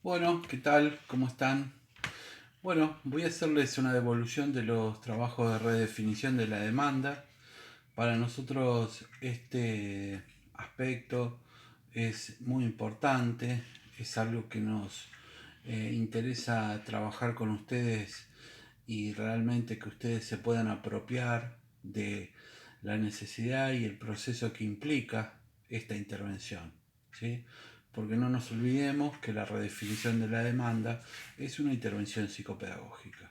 Bueno, ¿qué tal? ¿Cómo están? Bueno, voy a hacerles una devolución de los trabajos de redefinición de la demanda. Para nosotros este aspecto es muy importante, es algo que nos interesa trabajar con ustedes y realmente que ustedes se puedan apropiar de la necesidad y el proceso que implica esta intervención, ¿sí? Porque no nos olvidemos que la redefinición de la demanda es una intervención psicopedagógica.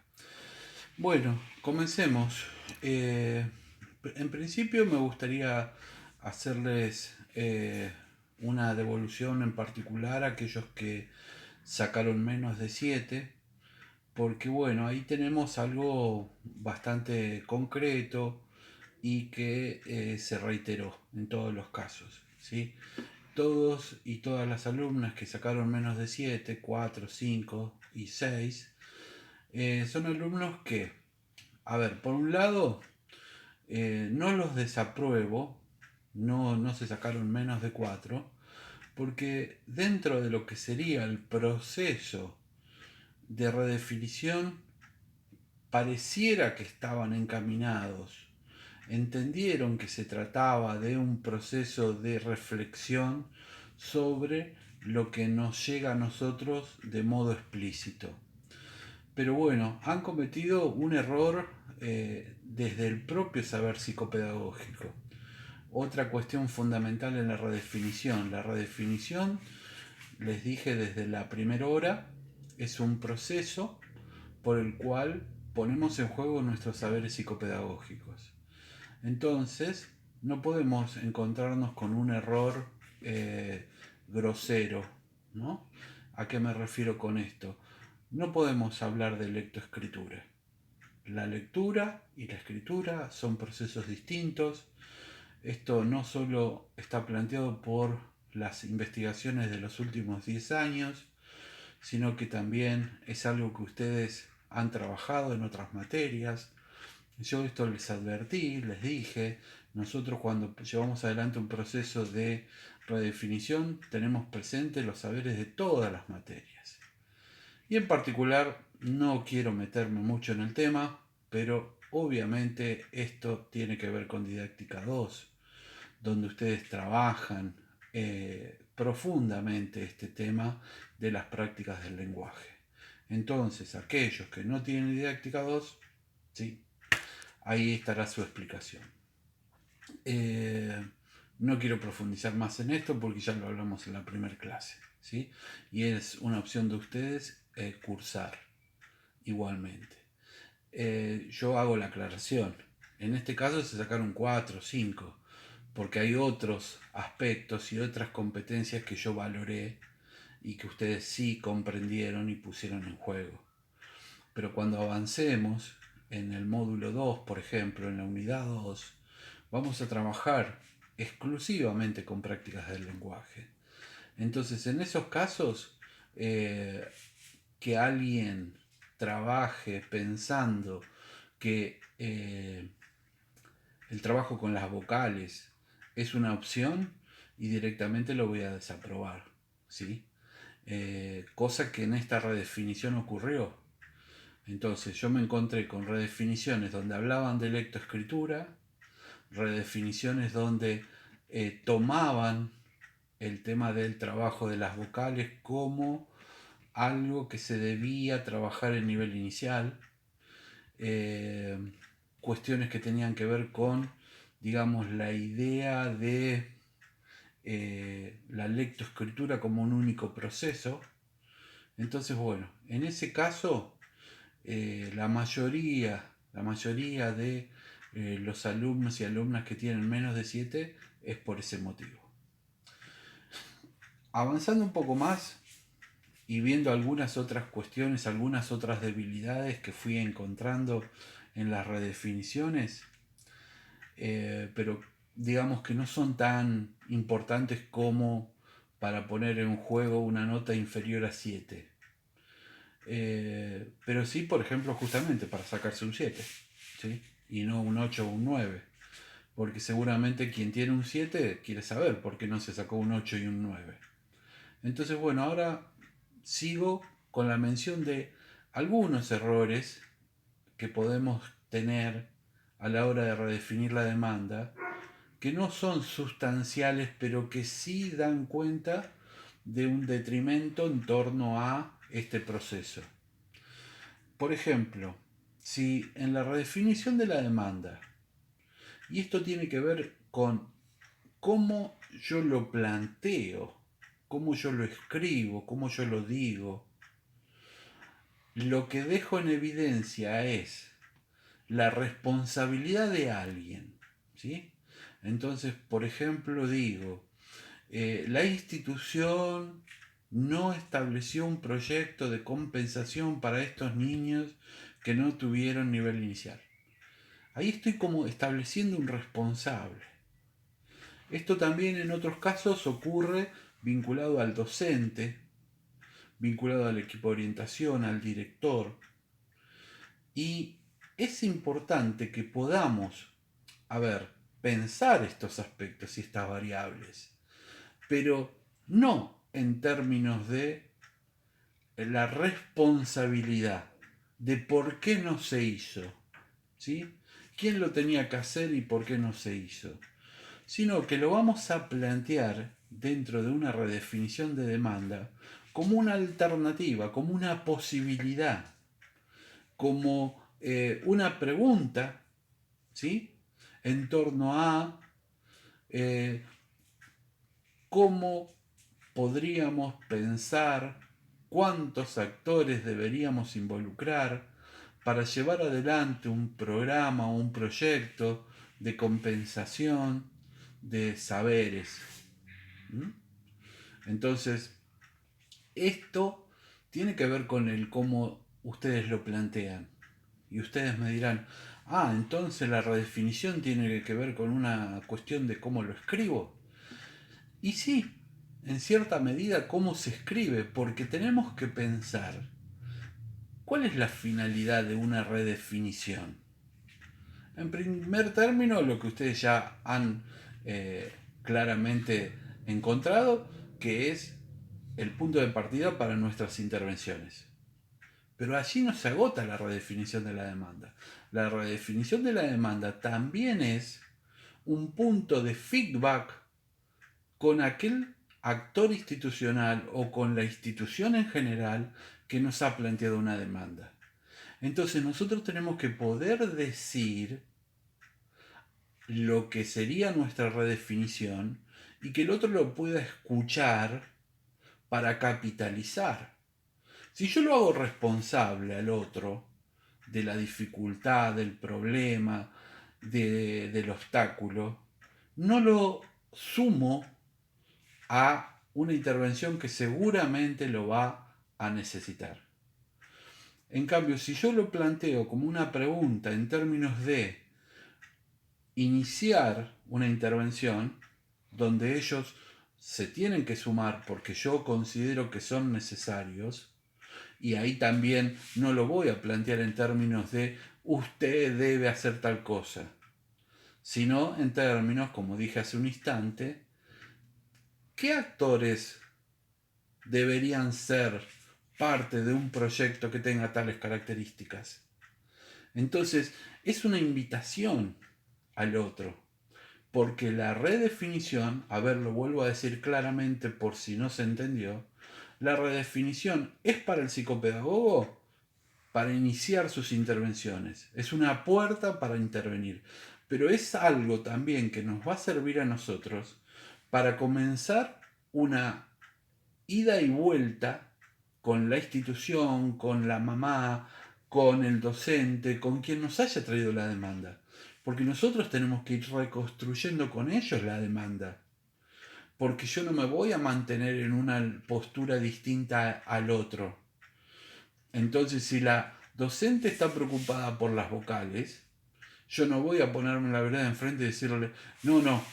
Bueno, comencemos. En principio me gustaría hacerles una devolución en particular a aquellos que sacaron menos de 7, porque bueno, ahí tenemos algo bastante concreto y que se reiteró en todos los casos, ¿sí? Todos y todas las alumnas que sacaron menos de 7, 4, 5 y 6 son alumnos que, a ver, por un lado, no los desapruebo, no se sacaron menos de 4 porque dentro de lo que sería el proceso de redefinición pareciera que estaban encaminados, entendieron que se trataba de un proceso de reflexión sobre lo que nos llega a nosotros de modo explícito. Pero bueno, han cometido un error desde el propio saber psicopedagógico. Otra cuestión fundamental en la redefinición. La redefinición, les dije desde la primera hora, es un proceso por el cual ponemos en juego nuestros saberes psicopedagógicos. Entonces, no podemos encontrarnos con un error grosero, ¿no? ¿A qué me refiero con esto? No podemos hablar de lectoescritura. La lectura y la escritura son procesos distintos. Esto no solo está planteado por las investigaciones de los últimos 10 años, sino que también es algo que ustedes han trabajado en otras materias. Yo esto les advertí, les dije, nosotros cuando llevamos adelante un proceso de redefinición tenemos presentes los saberes de todas las materias. Y en particular no quiero meterme mucho en el tema, pero obviamente esto tiene que ver con didáctica 2, donde ustedes trabajan profundamente este tema de las prácticas del lenguaje. Entonces, aquellos que no tienen didáctica 2, sí, ahí estará su explicación. Eh, no quiero profundizar más en esto porque ya lo hablamos en la primera clase, ¿sí? Y es una opción de ustedes cursar igualmente. Yo hago la aclaración. En este caso se sacaron 4 o 5, porque hay otros aspectos y otras competencias que yo valoré y que ustedes sí comprendieron y pusieron en juego. Pero cuando avancemos en el módulo 2, por ejemplo, en la unidad 2, vamos a trabajar exclusivamente con prácticas del lenguaje. Entonces, en esos casos, eh, que alguien trabaje pensando que el trabajo con las vocales es una opción y directamente lo voy a desaprobar, ¿sí? Cosa que en esta redefinición ocurrió. Entonces yo me encontré con redefiniciones donde hablaban de lectoescritura, redefiniciones donde tomaban el tema del trabajo de las vocales como algo que se debía trabajar en nivel inicial, eh, cuestiones que tenían que ver con, digamos, la idea de la lectoescritura como un único proceso. Entonces, bueno, en ese caso, la mayoría de los alumnos y alumnas que tienen menos de 7 es por ese motivo. Avanzando un poco más y viendo algunas otras cuestiones, algunas otras debilidades que fui encontrando en las redefiniciones, pero digamos que no son tan importantes como para poner en juego una nota inferior a 7. Pero sí, por ejemplo, justamente para sacarse un 7, ¿sí? Y no un 8 o un 9. Porque seguramente quien tiene un 7 quiere saber por qué no se sacó un 8 y un 9. Entonces, bueno, ahora sigo con la mención de algunos errores que podemos tener a la hora de redefinir la demanda, que no son sustanciales, pero que sí dan cuenta de un detrimento en torno a este proceso. Por ejemplo, si en la redefinición de la demanda, y esto tiene que ver con cómo yo lo planteo, cómo yo lo escribo, cómo yo lo digo, lo que dejo en evidencia es la responsabilidad de alguien, ¿sí? Entonces, por ejemplo, digo, la institución no estableció un proyecto de compensación para estos niños que no tuvieron nivel inicial. Ahí estoy como estableciendo un responsable. Esto también en otros casos ocurre vinculado al docente, vinculado al equipo de orientación, al director. Y es importante que podamos, pensar estos aspectos y estas variables, pero no en términos de la responsabilidad de por qué no se hizo, ¿sí? ¿Quién lo tenía que hacer y por qué no se hizo? Sino que lo vamos a plantear dentro de una redefinición de demanda como una alternativa, como una posibilidad, como una pregunta, ¿sí? En torno a eh, cómo podríamos pensar, cuántos actores deberíamos involucrar para llevar adelante un programa o un proyecto de compensación de saberes. ¿Mm? Entonces, esto tiene que ver con el cómo ustedes lo plantean. Y ustedes me dirán, entonces la redefinición tiene que ver con una cuestión de cómo lo escribo. Y sí, en cierta medida cómo se escribe, porque tenemos que pensar cuál es la finalidad de una redefinición. En primer término, lo que ustedes ya han claramente encontrado, que es el punto de partida para nuestras intervenciones. Pero allí no se agota la redefinición de la demanda. La redefinición de la demanda también es un punto de feedback con aquel actor institucional o con la institución en general que nos ha planteado una demanda. Entonces nosotros tenemos que poder decir lo que sería nuestra redefinición y que el otro lo pueda escuchar para capitalizar. Si yo lo hago responsable al otro de la dificultad, del problema, del obstáculo, no lo sumo a una intervención que seguramente lo va a necesitar. En cambio, si yo lo planteo como una pregunta en términos de iniciar una intervención donde ellos se tienen que sumar porque yo considero que son necesarios, y ahí también no lo voy a plantear en términos de usted debe hacer tal cosa, sino en términos, como dije hace un instante, ¿qué actores deberían ser parte de un proyecto que tenga tales características? Entonces, es una invitación al otro, porque la redefinición, lo vuelvo a decir claramente por si no se entendió, la redefinición es para el psicopedagogo para iniciar sus intervenciones, es una puerta para intervenir, pero es algo también que nos va a servir a nosotros para comenzar una ida y vuelta con la institución, con la mamá, con el docente, con quien nos haya traído la demanda. Porque nosotros tenemos que ir reconstruyendo con ellos la demanda. Porque yo no me voy a mantener en una postura distinta al otro. Entonces, si la docente está preocupada por las vocales, yo no voy a ponerme la verdad enfrente y decirle, no, no,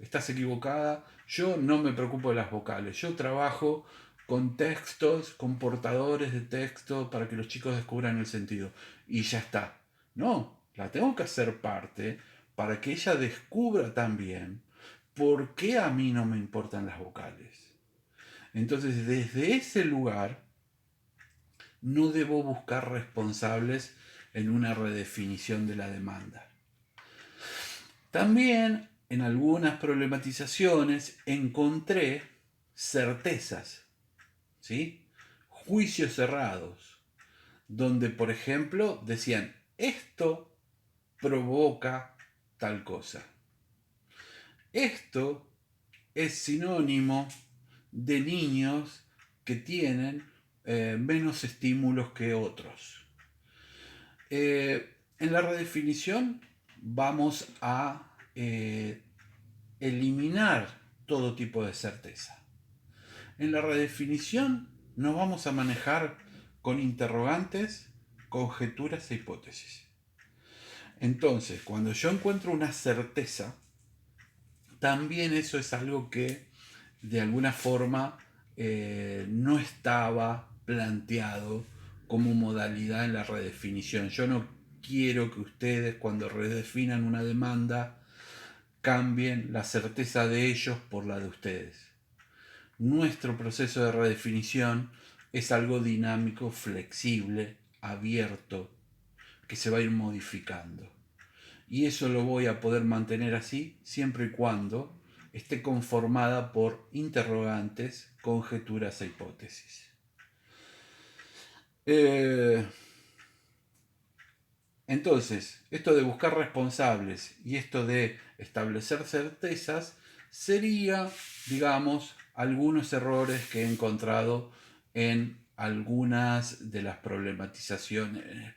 estás equivocada, yo no me preocupo de las vocales, yo trabajo con textos, con portadores de texto para que los chicos descubran el sentido. Y ya está. No, la tengo que hacer parte para que ella descubra también por qué a mí no me importan las vocales. Entonces, desde ese lugar, no debo buscar responsables en una redefinición de la demanda. También en algunas problematizaciones encontré certezas, ¿sí? Juicios cerrados, donde por ejemplo decían, esto provoca tal cosa. Esto es sinónimo de niños que tienen menos estímulos que otros. En la redefinición vamos a eliminar todo tipo de certeza. En la redefinición nos vamos a manejar con interrogantes, conjeturas e hipótesis. Entonces, cuando yo encuentro una certeza, también eso es algo que de alguna forma no estaba planteado como modalidad en la redefinición. Yo no quiero que ustedes cuando redefinan una demanda cambien la certeza de ellos por la de ustedes. Nuestro proceso de redefinición es algo dinámico, flexible, abierto, que se va a ir modificando. Y eso lo voy a poder mantener así siempre y cuando esté conformada por interrogantes, conjeturas e hipótesis. Entonces, esto de buscar responsables y esto de establecer certezas sería, digamos, algunos errores que he encontrado en algunas de las problematizaciones,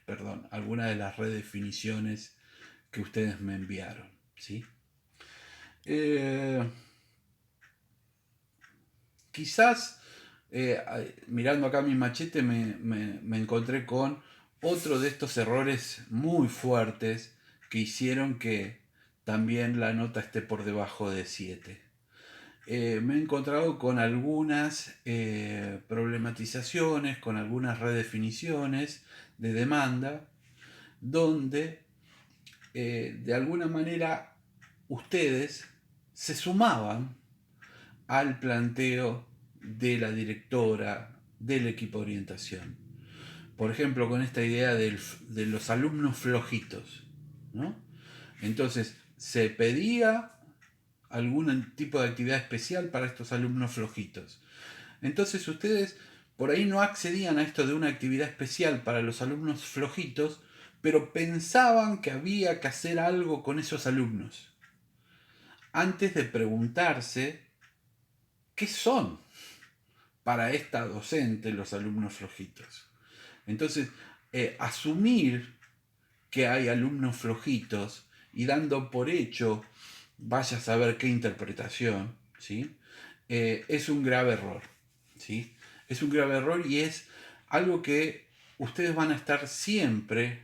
algunas de las redefiniciones que ustedes me enviaron, ¿sí? Quizás, mirando acá mi machete, me encontré con otro de estos errores muy fuertes que hicieron que también la nota esté por debajo de 7. Me he encontrado con algunas problematizaciones, con algunas redefiniciones de demanda, donde de alguna manera ustedes se sumaban al planteo de la directora, del equipo de orientación. Por ejemplo, con esta idea de los alumnos flojitos, ¿no? Entonces, se pedía algún tipo de actividad especial para estos alumnos flojitos. Entonces, ustedes por ahí no accedían a esto de una actividad especial para los alumnos flojitos, pero pensaban que había que hacer algo con esos alumnos, antes de preguntarse qué son para esta docente los alumnos flojitos. Entonces, asumir que hay alumnos flojitos y dando por hecho, vaya a saber qué interpretación, ¿sí? Es un grave error, ¿sí? Es un grave error y es algo que ustedes van a estar siempre,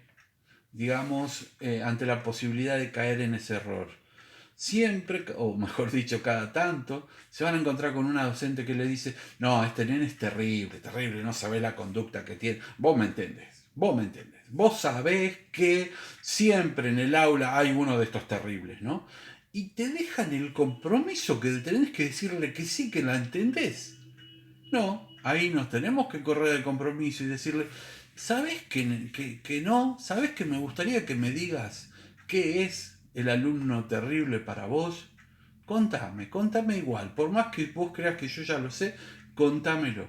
digamos, ante la posibilidad de caer en ese error. Siempre, o mejor dicho, cada tanto, se van a encontrar con una docente que le dice, no, este nene es terrible, terrible, no sabe la conducta que tiene. Vos me entendés, vos me entendés. Vos sabés que siempre en el aula hay uno de estos terribles, ¿no? Y te dejan el compromiso que tenés que decirle que sí, que la entendés. No, ahí nos tenemos que correr el compromiso y decirle, ¿sabés que no? ¿Sabés que me gustaría que me digas qué es el alumno terrible para vos? Contame igual. Por más que vos creas que yo ya lo sé, contámelo.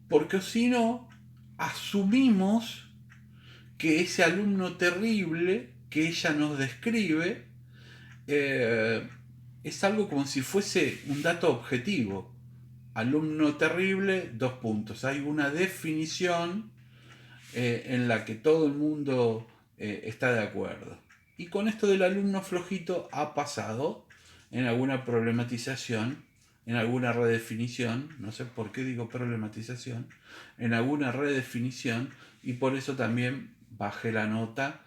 Porque si no, asumimos que ese alumno terrible que ella nos describe es algo como si fuese un dato objetivo. Alumno terrible, 2 puntos. Hay una definición en la que todo el mundo está de acuerdo. Y con esto del alumno flojito ha pasado en alguna problematización, en alguna redefinición, no sé por qué digo problematización, en alguna redefinición, y por eso también bajé la nota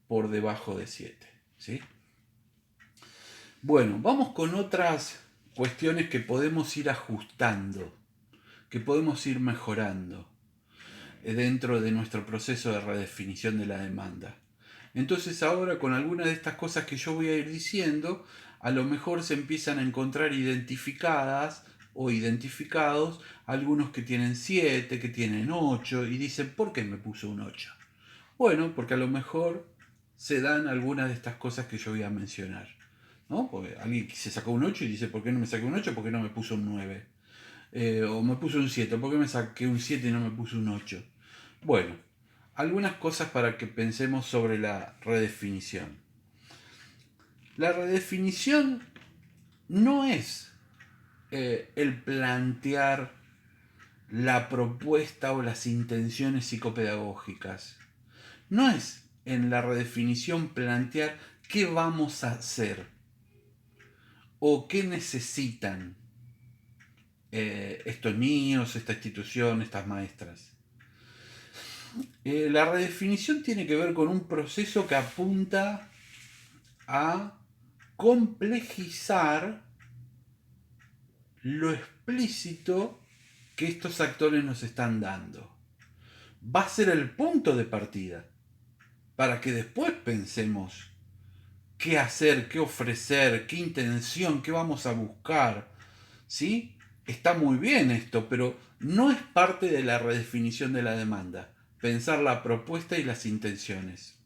por debajo de 7. ¿Sí? Bueno, vamos con otras cuestiones que podemos ir ajustando, que podemos ir mejorando dentro de nuestro proceso de redefinición de la demanda. Entonces ahora con algunas de estas cosas que yo voy a ir diciendo, a lo mejor se empiezan a encontrar identificadas o identificados algunos que tienen 7, que tienen 8 y dicen, ¿por qué me puso un 8? Bueno, porque a lo mejor se dan algunas de estas cosas que yo voy a mencionar, ¿no? Porque alguien se sacó un 8 y dice, ¿por qué no me saqué un 8? ¿Por qué no me puso un 9? O me puso un 7, ¿por qué me saqué un 7 y no me puso un 8? Bueno, algunas cosas para que pensemos sobre la redefinición. La redefinición no es el plantear la propuesta o las intenciones psicopedagógicas. No es en la redefinición plantear qué vamos a hacer o qué necesitan estos niños, esta institución, estas maestras. La redefinición tiene que ver con un proceso que apunta a complejizar lo explícito que estos actores nos están dando. Va a ser el punto de partida para que después pensemos qué hacer, qué ofrecer, qué intención, qué vamos a buscar. ¿Sí? Está muy bien esto, pero no es parte de la redefinición de la demanda. Pensar la propuesta y las intenciones.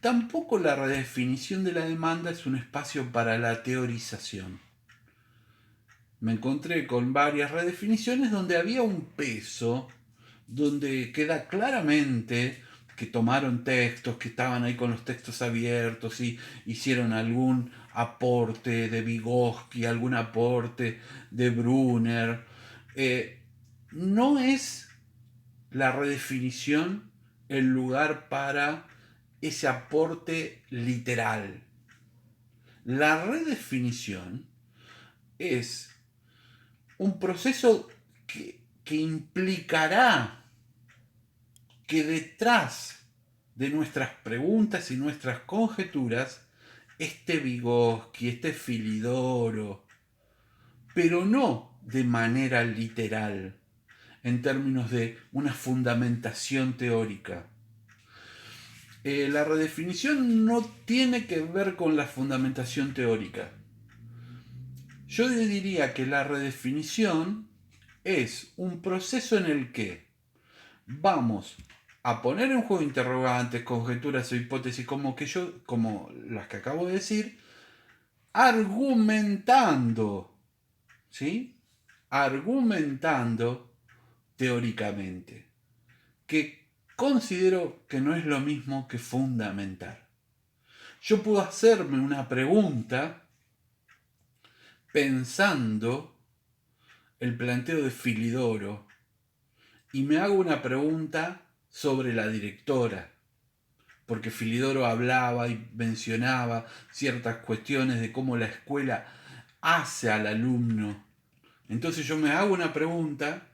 Tampoco la redefinición de la demanda es un espacio para la teorización. Me encontré con varias redefiniciones donde había un peso, donde queda claramente que tomaron textos, que estaban ahí con los textos abiertos y hicieron algún aporte de Vygotsky, algún aporte de Brunner. No es la redefinición el lugar para ese aporte literal. La redefinición es un proceso que implicará que detrás de nuestras preguntas y nuestras conjeturas esté Vygotsky, esté Filidoro, pero no de manera literal, en términos de una fundamentación teórica. La redefinición no tiene que ver con la fundamentación teórica. Yo diría que la redefinición es un proceso en el que vamos a poner en juego interrogantes, conjeturas o hipótesis como las que acabo de decir, argumentando, ¿sí? Argumentando teóricamente, que considero que no es lo mismo que fundamentar. Yo puedo hacerme una pregunta pensando el planteo de Filidoro y me hago una pregunta sobre la directora, porque Filidoro hablaba y mencionaba ciertas cuestiones de cómo la escuela hace al alumno. Entonces yo me hago una pregunta,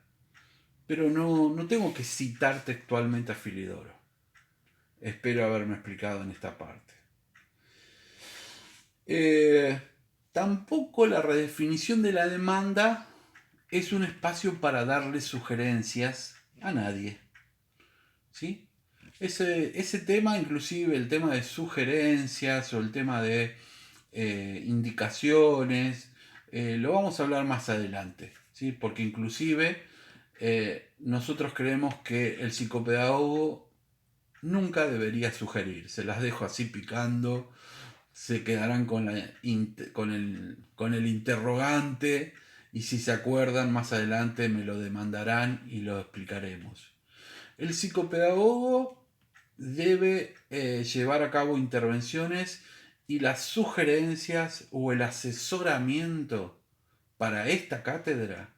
pero no tengo que citar textualmente a Filidoro. Espero haberme explicado en esta parte. Tampoco la redefinición de la demanda es un espacio para darle sugerencias a nadie. ¿Sí? Ese tema, inclusive el tema de sugerencias o el tema de indicaciones, lo vamos a hablar más adelante, ¿sí? Porque inclusive nosotros creemos que el psicopedagogo nunca debería sugerir, se las dejo así picando, se quedarán con el interrogante y si se acuerdan más adelante me lo demandarán y lo explicaremos. El psicopedagogo debe llevar a cabo intervenciones y las sugerencias o el asesoramiento para esta cátedra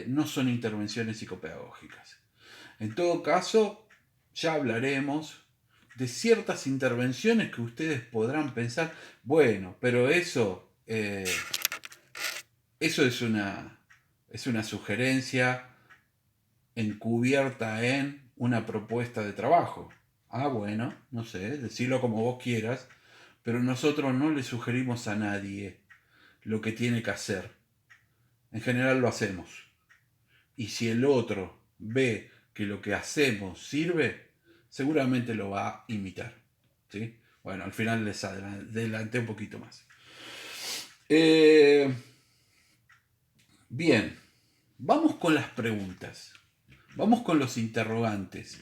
no son intervenciones psicopedagógicas. En todo caso, ya hablaremos de ciertas intervenciones que ustedes podrán pensar, bueno, pero eso es una sugerencia encubierta en una propuesta de trabajo. Ah, bueno, no sé, decirlo como vos quieras, pero nosotros no le sugerimos a nadie lo que tiene que hacer. En general lo hacemos. Y si el otro ve que lo que hacemos sirve, seguramente lo va a imitar. ¿Sí? Bueno, al final les adelanté un poquito más. Bien, vamos con las preguntas, vamos con los interrogantes,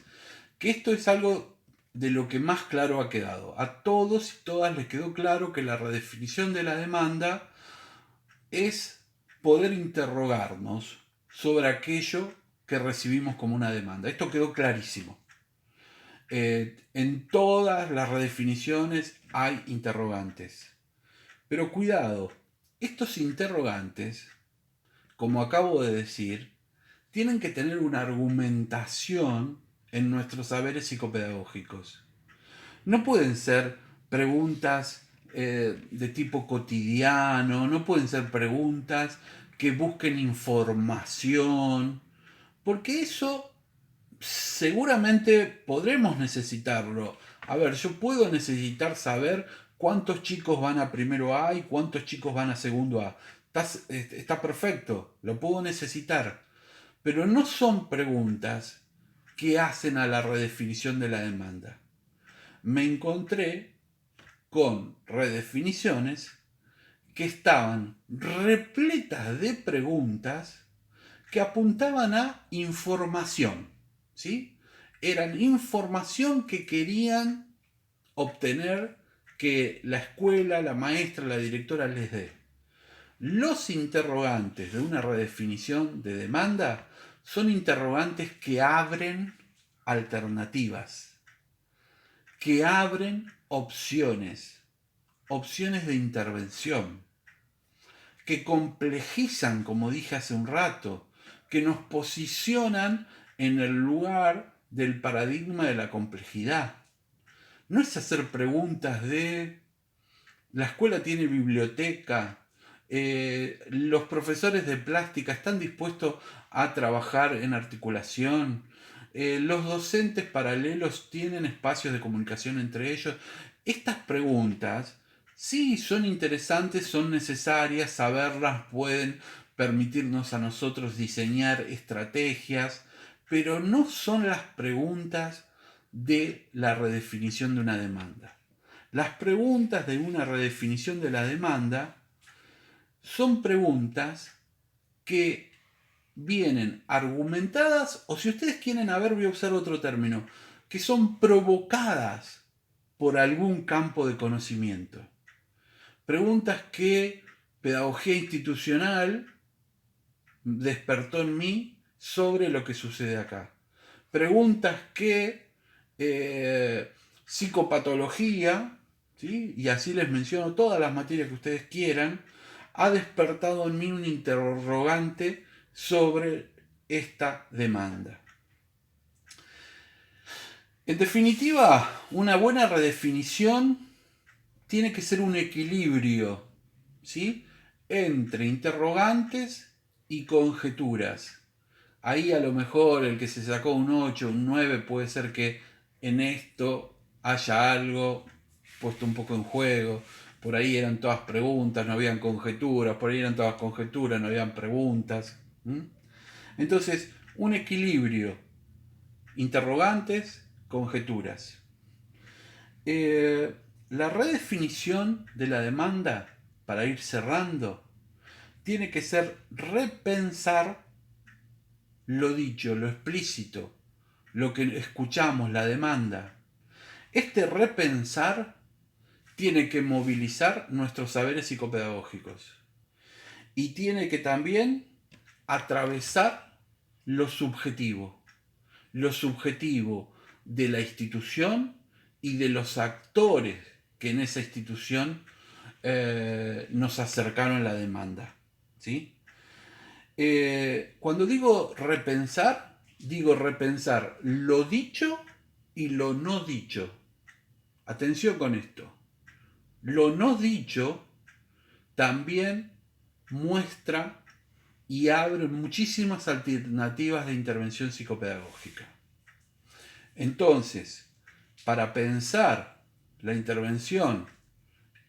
que esto es algo de lo que más claro ha quedado. A todos y todas les quedó claro que la redefinición de la demanda es poder interrogarnos sobre aquello que recibimos como una demanda. Esto quedó clarísimo. En todas las redefiniciones hay interrogantes. Pero cuidado, estos interrogantes, como acabo de decir, tienen que tener una argumentación en nuestros saberes psicopedagógicos. No pueden ser preguntas de tipo cotidiano, no pueden ser preguntas que busquen información, porque eso seguramente podremos necesitarlo. A ver, yo puedo necesitar saber cuántos chicos van a primero A y cuántos chicos van a segundo A. Está perfecto, lo puedo necesitar. Pero no son preguntas que hacen a la redefinición de la demanda. Me encontré con redefiniciones que estaban repletas de preguntas que apuntaban a información, ¿sí? Eran información que querían obtener que la escuela, la maestra, la directora les dé. Los interrogantes de una redefinición de demanda son interrogantes que abren alternativas, que abren opciones, opciones de intervención, que complejizan, como dije hace un rato, que nos posicionan en el lugar del paradigma de la complejidad. No es hacer preguntas de la escuela tiene biblioteca, los profesores de plástica están dispuestos a trabajar en articulación, los docentes paralelos tienen espacios de comunicación entre ellos. Estas preguntas sí son interesantes, son necesarias, saberlas pueden permitirnos a nosotros diseñar estrategias, pero no son las preguntas de la redefinición de una demanda. Las preguntas de una redefinición de la demanda son preguntas que vienen argumentadas, o si ustedes quieren, a ver, voy a usar otro término, que son provocadas por algún campo de conocimiento. Preguntas que pedagogía institucional despertó en mí sobre lo que sucede acá. Preguntas que psicopatología, ¿sí? Y así les menciono todas las materias que ustedes quieran, ha despertado en mí un interrogante sobre esta demanda. En definitiva, una buena redefinición tiene que ser un equilibrio, ¿sí? Entre interrogantes y conjeturas. Ahí a lo mejor el que se sacó un 8, un 9, puede ser que en esto haya algo puesto un poco en juego. Por ahí eran todas preguntas, no habían conjeturas. Por ahí eran todas conjeturas, no habían preguntas. Entonces, un equilibrio. Interrogantes, conjeturas. La redefinición de la demanda, para ir cerrando, tiene que ser repensar lo dicho, lo explícito, lo que escuchamos, la demanda. Este repensar tiene que movilizar nuestros saberes psicopedagógicos y tiene que también atravesar lo subjetivo de la institución y de los actores que en esa institución nos acercaron la demanda. ¿Sí? Cuando digo repensar lo dicho y lo no dicho. Atención con esto. Lo no dicho también muestra y abre muchísimas alternativas de intervención psicopedagógica. Entonces, para pensar la intervención,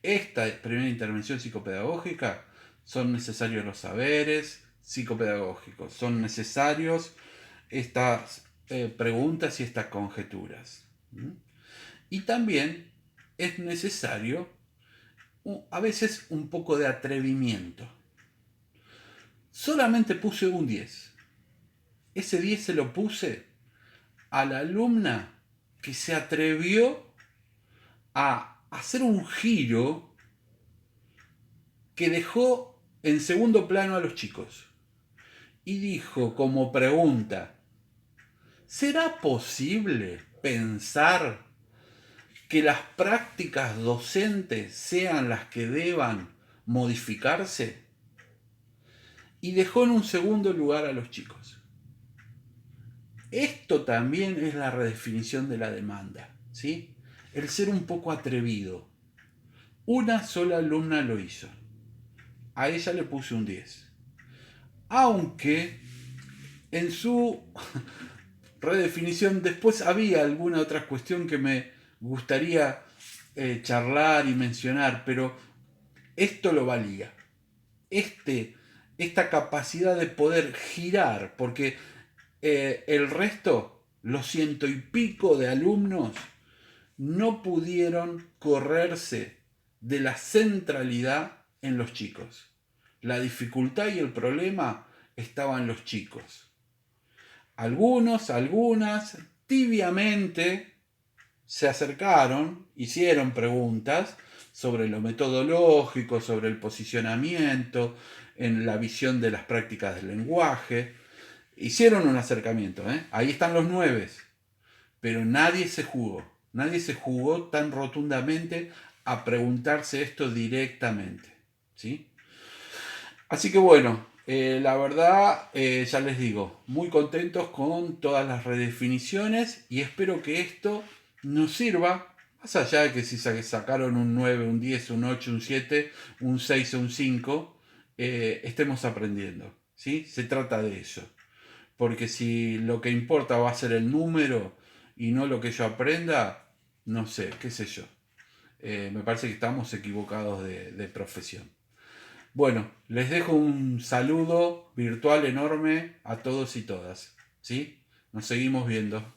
esta primera intervención psicopedagógica, son necesarios los saberes psicopedagógicos, son necesarios estas preguntas y estas conjeturas. Y también es necesario a veces un poco de atrevimiento. solamente puse un 10. Ese 10 se lo puse a la alumna que se atrevió a hacer un giro que dejó en segundo plano a los chicos. Y dijo como pregunta: ¿será posible pensar que las prácticas docentes sean las que deban modificarse? Y dejó en un segundo lugar a los chicos. Esto también es la redefinición de la demanda, ¿sí? El ser un poco atrevido. Una sola alumna lo hizo. A ella le puse un 10. Aunque en su redefinición después había alguna otra cuestión que me gustaría charlar y mencionar, pero esto lo valía. Esta capacidad de poder girar, porque el resto, los ciento y pico de alumnos, no pudieron correrse de la centralidad en los chicos. La dificultad y el problema estaban los chicos. Algunas, tibiamente se acercaron, hicieron preguntas sobre lo metodológico, sobre el posicionamiento, en la visión de las prácticas del lenguaje. Hicieron un acercamiento, ¿eh? Ahí están los 9, pero nadie se jugó tan rotundamente a preguntarse esto directamente, ¿sí? Así que bueno, la verdad, ya les digo, muy contentos con todas las redefiniciones y espero que esto nos sirva, más allá de que si sacaron un 9, un 10, un 8, un 7, un 6 o un 5, estemos aprendiendo, ¿sí? Se trata de eso. Porque si lo que importa va a ser el número y no lo que yo aprenda, no sé, qué sé yo. Me parece que estamos equivocados de profesión. Bueno, les dejo un saludo virtual enorme a todos y todas, ¿sí? Nos seguimos viendo.